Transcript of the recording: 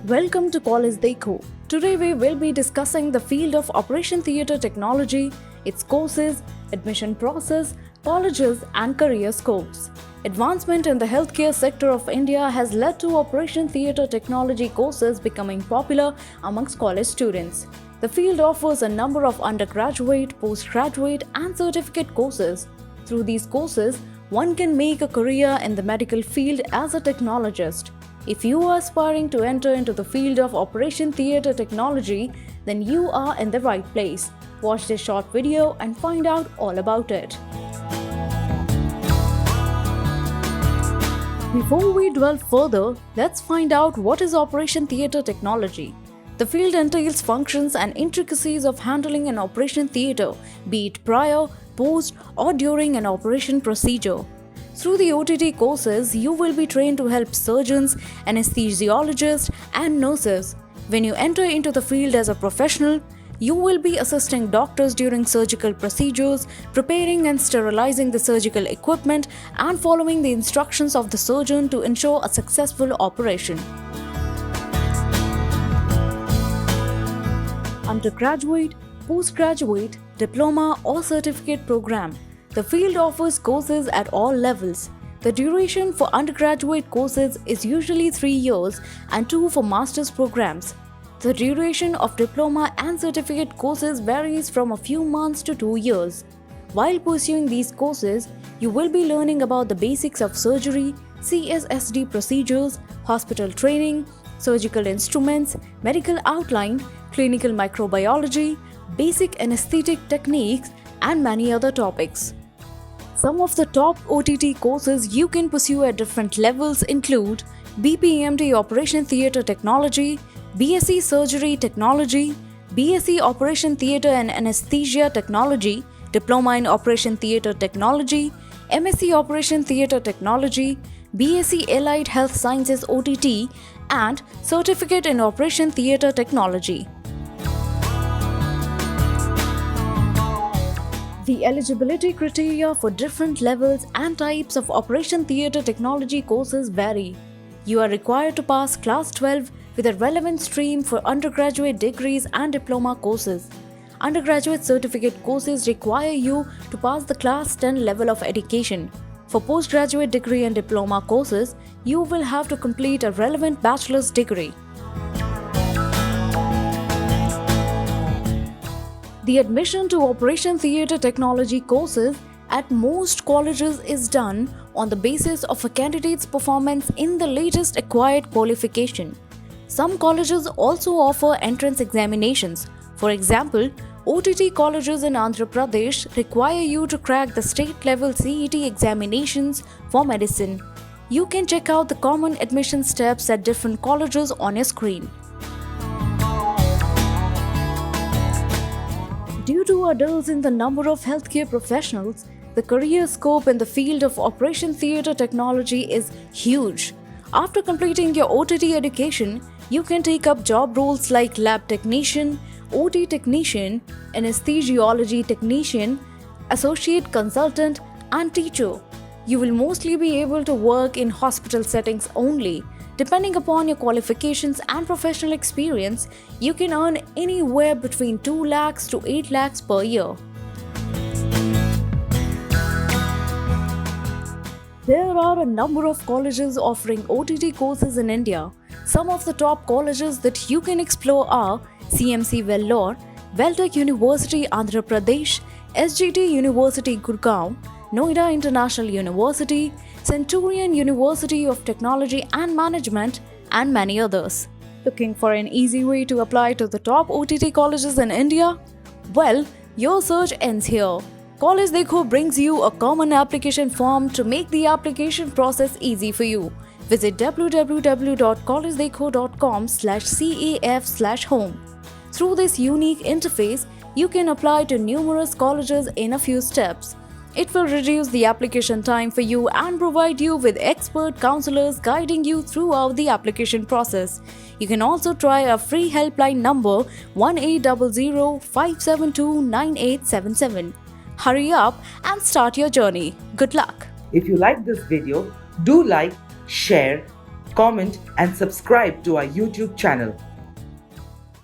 Welcome to College Dekho. Today we will be discussing the field of Operation Theatre Technology, its courses, admission process, colleges and career scopes. Advancement in the healthcare sector of India has led to Operation Theatre Technology courses becoming popular amongst college students. The field offers a number of undergraduate, postgraduate and certificate courses. Through these courses, one can make a career in the medical field as a technologist. If you are aspiring to enter into the field of Operation Theatre Technology, then you are in the right place. Watch this short video and find out all about it. Before we delve further, let's find out what is Operation Theatre Technology. The field entails functions and intricacies of handling an operation theatre, be it prior, post, or during an operation procedure. Through the OTT courses, you will be trained to help surgeons, anesthesiologists, and nurses. When you enter into the field as a professional, you will be assisting doctors during surgical procedures, preparing and sterilizing the surgical equipment, and following the instructions of the surgeon to ensure a successful operation. Undergraduate, postgraduate, diploma, or certificate program. The field offers courses at all levels. The duration for undergraduate courses is usually 3 years and 2 for master's programs. The duration of diploma and certificate courses varies from a few months to 2 years. While pursuing these courses, you will be learning about the basics of surgery, CSSD procedures, hospital training, surgical instruments, medical outline, clinical microbiology, basic anesthetic techniques, and many other topics. Some of the top OTT courses you can pursue at different levels include BPMT Operation Theatre Technology, BSc Surgery Technology, BSc Operation Theatre and Anesthesia Technology, Diploma in Operation Theatre Technology, MSc Operation Theatre Technology, BSc Allied Health Sciences OTT, and Certificate in Operation Theatre Technology. The eligibility criteria for different levels and types of Operation Theatre Technology courses vary. You are required to pass Class 12 with a relevant stream for undergraduate degrees and diploma courses. Undergraduate certificate courses require you to pass the Class 10 level of education. For postgraduate degree and diploma courses, you will have to complete a relevant bachelor's degree. The admission to Operation Theatre Technology courses at most colleges is done on the basis of a candidate's performance in the latest acquired qualification. Some colleges also offer entrance examinations. For example, OTT colleges in Andhra Pradesh require you to crack the state-level CET examinations for medicine. You can check out the common admission steps at different colleges on your screen. Due to a dearth in the number of healthcare professionals, the career scope in the field of Operation Theatre Technology is huge. After completing your OTT education, you can take up job roles like lab technician, OT technician, anesthesiology technician, associate consultant, and teacher. You will mostly be able to work in hospital settings only. Depending upon your qualifications and professional experience, you can earn anywhere between 2 lakhs to 8 lakhs per year. There are a number of colleges offering OTT courses in India. Some of the top colleges that you can explore are CMC Vellore, Veltech University Andhra Pradesh, SGT University Gurgaon, Noida International University, Centurion University of Technology and Management, and many others. Looking for an easy way to apply to the top OTT colleges in India? Well, your search ends here. College Dekho brings you a common application form to make the application process easy for you. Visit www.collegedekho.com/caf/home. Through this unique interface, you can apply to numerous colleges in a few steps. It will reduce the application time for you and provide you with expert counselors guiding you throughout the application process. You can also try a free helpline number 1800-572-9877. Hurry up and start your journey. Good luck. If you like this video, do like, share comment, and subscribe to our YouTube channel.